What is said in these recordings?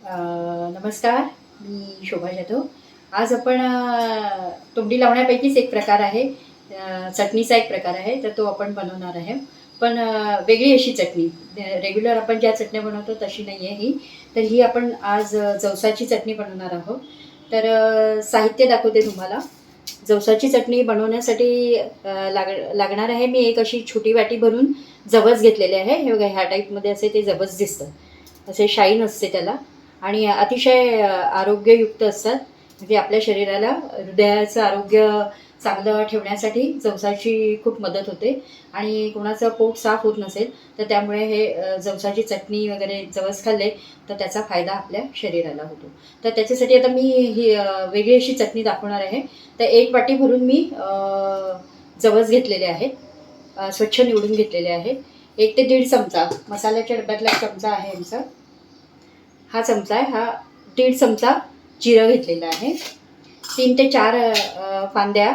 नमस्कार, मी शोभा जाधव. आज आपण तोंडी लावण्यापैकीच एक प्रकार आहे. चटणीचा एक प्रकार आहे, तर तो आपण बनवणार आहे. पण वेगळी अशी चटणी. रेग्युलर आपण ज्या चटण्या बनवतो तशी नाही आहे ही. तर ही आपण आज जवसाची चटणी बनवणार आहोत. तर साहित्य दाखवते तुम्हाला. जवसाची चटणी बनवण्यासाठी लागणार आहे. मी एक अशी छोटी वाटी भरून जवस घेतलेले आहे. हे बघा, ह्या टाईपमध्ये असे ते जवस दिसतं. असे शाईन असते त्याला आणि अतिशय आरोग्ययुक्त असतात. म्हणजे आपल्या शरीराला हृदयाचं आरोग्य चांगलं ठेवण्यासाठी जवसाची खूप मदत होते. आणि कोणाचं पोट साफ होत नसेल तर त्यामुळे हे जवसाची चटणी वगैरे जवस खाल्ले तर त्याचा फायदा आपल्या शरीराला होतो. तर त्याच्यासाठी आता मी ही वेगळी अशी चटणी दाखवणार आहे. तर एक वाटी भरून मी जवस घेतलेले आहेत. स्वच्छ निवडून घेतलेले आहेत. 1 ते 1.5 चमचा मसाल्याच्या डब्यातला चमचा आहे आमचा. हा चमचा आहे. हा 1.5 चमचा जिरं घेतलेला आहे. 3 ते 4 फांद्या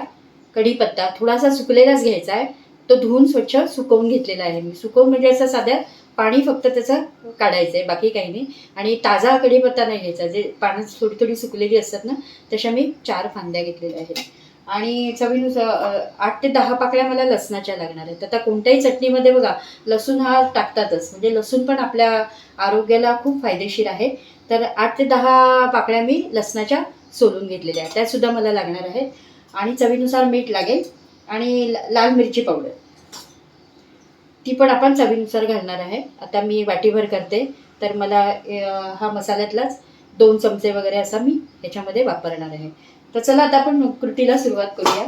कढीपत्ता थोडासा सुकलेलाच घ्यायचा आहे. तो धुवून स्वच्छ सुकवून घेतलेला आहे मी. सुकवून म्हणजे असं साध्या पाणी फक्त त्याचं काढायचं आहे, बाकी काही नाही. आणि ताजा कढीपत्ता नाही घ्यायचा. जे पानं थोडी थोडी सुकलेली असतात ना, तशा मी 4 फांद्या घेतलेल्या आहेत. आणि चवीनुसार 8 ते 10 पाकळ्या मला लसणाच्या लागणार आहेत. आता कोणत्याही चटणीमध्ये बघा लसूण हा टाकतातच. म्हणजे लसूण पण आपल्या आरोग्याला खूप फायदेशीर आहे. तर 8 ते 10 पाकळ्या मी लसणाच्या सोलून घेतलेल्या आहेत. त्यासुद्धा मला लागणार आहेत. आणि चवीनुसार मीठ लागेल. आणि लाल मिरची पावडर ती पण आपण चवीनुसार घालणार आहे. आता मी वाटीभर करते, तर मला हा मसाल्यातलाच 2 चमचे वगैरे असा मी ह्याच्यामध्ये वापरणार आहे. तर चला आता आपण कृतीला सुरुवात करूया.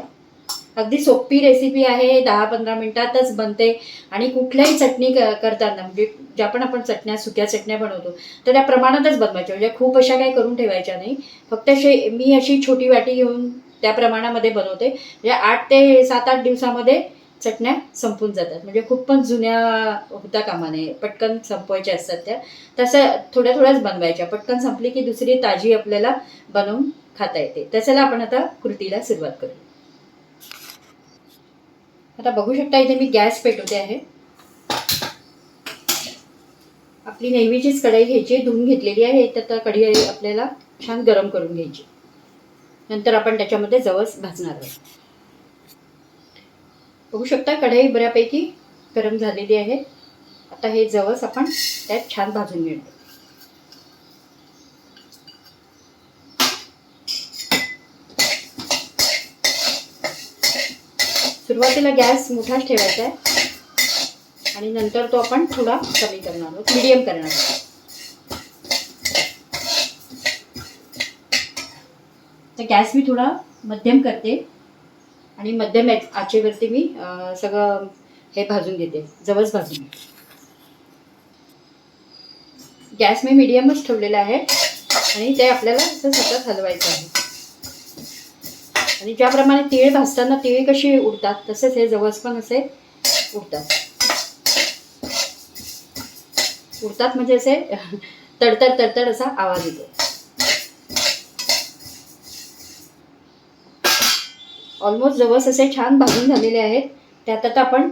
अगदी सोपी रेसिपी आहे. 10-15 मिनिटातच बनते. आणि कुठल्याही चटणी करताना म्हणजे ज्या पण आपण चटण्या, सुक्या चटण्या बनवतो, तर त्या प्रमाणातच बनवायच्या. म्हणजे खूप अशा काही करून ठेवायच्या नाही. फक्त मी अशी छोटी वाटी घेऊन त्या प्रमाणामध्ये बनवते. म्हणजे 8 ते 7-8 दिवसामध्ये चटण्या संपून जातात. म्हणजे खूप पण जुन्या होता कामा नये. पटकन संपवायच्या असतात त्या. तसं थोड्या थोड्याच बनवायच्या. पटकन संपली की दुसरी ताजी आपल्याला बनवून खाता येते. तर चला आपण आता कृतीला सुरुवात करूया. आता बघू शकता इथे मी गॅस पेटवते आहे. आपली नेहमीचीच कढई घ्यायची, धुवून घेतलेली आहे. तर आता कढई आपल्याला छान गरम करून घ्यायची. नंतर आपण त्याच्यामध्ये जवस भाजणार आहोत. बघू शकता कढई बऱ्यापैकी गरम झालेली आहे. आता हे जवस आपण त्यात छान भाजून घेणार. सुरुवातीला गॅस मोठाच ठेवायचा आहे आणि नंतर तो आपण थोडा कमी करणार आहोत, मीडियम करणार आहोत. तर गॅस मी थोडा मध्यम करते आणि मध्यम आचेवरती मी सगळं हे भाजून घेते, जवस भाजून. गॅस मी मीडियमच ठेवलेला आहे आणि ते आपल्याला असं सतत हलवायचं आहे. आणि ज्याप्रमाणे तीळ भाजताना तीळ कशी उडतात तसेच हे जवस पण असे उडतात. उडतात म्हणजे असे तडतड तडतड असा आवाज येतो. ऑलमोस्ट जवस असे छान भाजून झालेले आहेत. त्यात आता आपण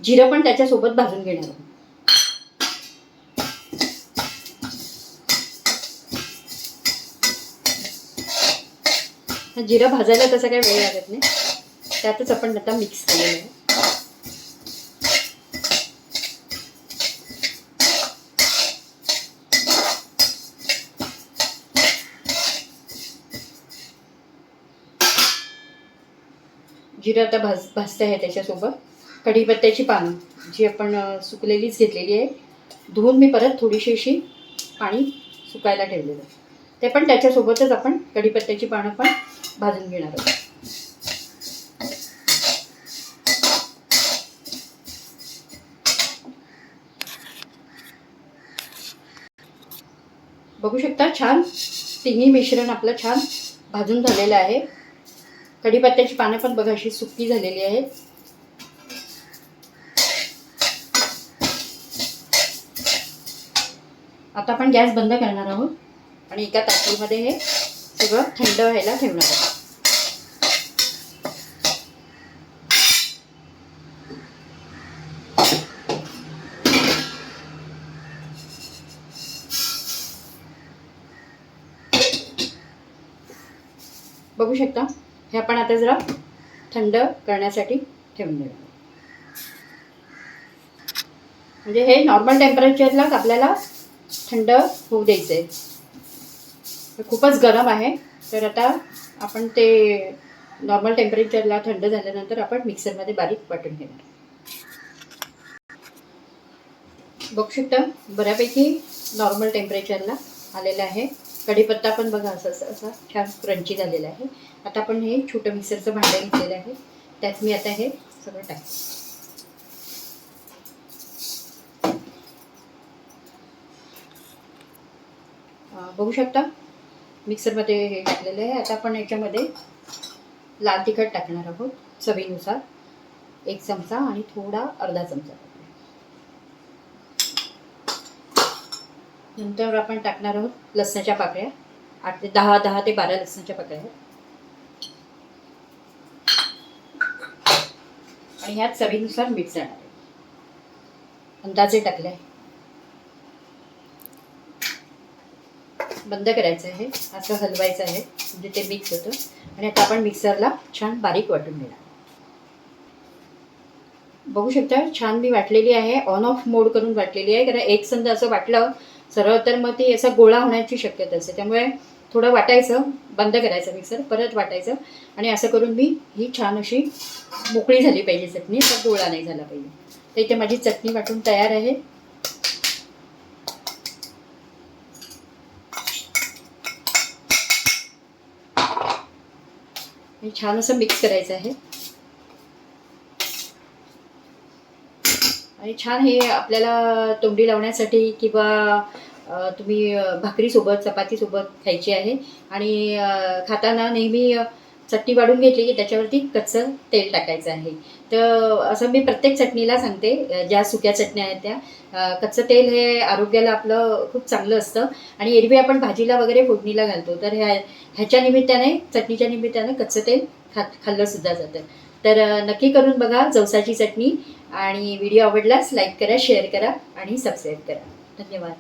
जिरं पण त्याच्यासोबत भाजून घेणार आहोत. जिरं भाजायला तसा काही वेळ लागत नाही. त्यातच आपण आता मिक्स केलेलं आहे. जिरं आता भाजते आहे. त्याच्यासोबत कढीपत्त्याची पानं जी आपण सुकलेलीच घेतलेली आहे, धुवून मी परत थोडीशी अशी पाणी सुकायला ठेवलेलं आहे, ते पण त्याच्यासोबतच आपण कढीपत्त्याची पानं पण भाजून घेणार आहोत. बघू शकता छान तिन्ही मिश्रण आपलं छान भाजून झालेलं आहे. कढीपत्त्याची पानं पण बघा अशी सुकी झालेली आहेत. आता आपण गॅस बंद करणार आहोत आणि एका ताटलीमध्ये हे सगळं थंड व्हायला ठेवणार आहोत. बघू शकता हे आपण आता जरा थंड करण्यासाठी ठेवून देणार. म्हणजे हे नॉर्मल टेम्परेचरला आपल्याला थंड होऊ द्यायचं आहे. खूपच गरम आहे, तर आता आपण ते नॉर्मल टेम्परेचरला थंड झाल्यानंतर आपण मिक्सरमध्ये बारीक वाटून घेणार. बघू शकता बऱ्यापैकी नॉर्मल टेम्परेचरला आलेलं आहे. कढीपत्ता पण बघा असं छान क्रंची झालेलं आहे. आता आपण हे छोटं मिक्सरचं भांडं घेतलेलं आहे, त्यात मी आता हे सगळं टाकते. बघू शकता मिक्सरमध्ये हे टाकलेलं आहे. आता आपण याच्यामध्ये लाल तिखट टाकणार आहोत चवीनुसार, 1 चमचा आणि थोडा अर्धा चमचा. नंतर आपण टाकणार आहोत लसणाच्या पाकळ्या, 8 ते 10 ते 12 लसणाच्या पाकळ्या आहेत. आणि ह्यात चवीनुसार मीठ जाणार आहे, अंदाजे टाकले आहे. बंद करायचं आहे, असं हलवायचं आहे म्हणजे ते मिक्स होतं. आणि आता आपण मिक्सरला छान बारीक वाटून घेणार. बघू शकता छान मी वाटलेली आहे, ऑन ऑफ मोड करून वाटलेली आहे. कारण एक संध असं वाटलं सरळ तर मग ती असा गोळा होण्याची शक्यता असते. त्यामुळे थोडं वाटायचं, बंद करायचं मिक्सर, परत वाटायचं. आणि असं करून मी ही छान अशी मोकळी झाली पाहिजे चटणी, तर गोळा नाही झाला पाहिजे. तर इथे माझी चटणी वाटून तयार आहे. हे छान असं मिक्स करायचं आहे. आणि छान हे आपल्याला तोंडी लावण्यासाठी किंवा तुम्ही भाकरीसोबत चपातीसोबत खायची आहे. आणि खाताना नेहमी चटणी वाढून घेतली की त्याच्यावरती कच्चं तेल टाकायचं आहे. तर असं मी प्रत्येक चटणीला सांगते, ज्या सुक्या चटण्या आहेत त्या, कच्चं तेल हे आरोग्याला आपलं खूप चांगलं असतं. आणि एरवी आपण भाजीला वगैरे फोडणीला घालतो, तर ह्याच्या निमित्ताने, चटणीच्या निमित्ताने कच्चं तेल खाल्लंसुद्धा जातं. तर नक्की करून बघा जवसाची चटणी. आणि व्हिडिओ आवडल्यास लाईक करा, शेअर करा आणि सबस्क्राईब करा. धन्यवाद.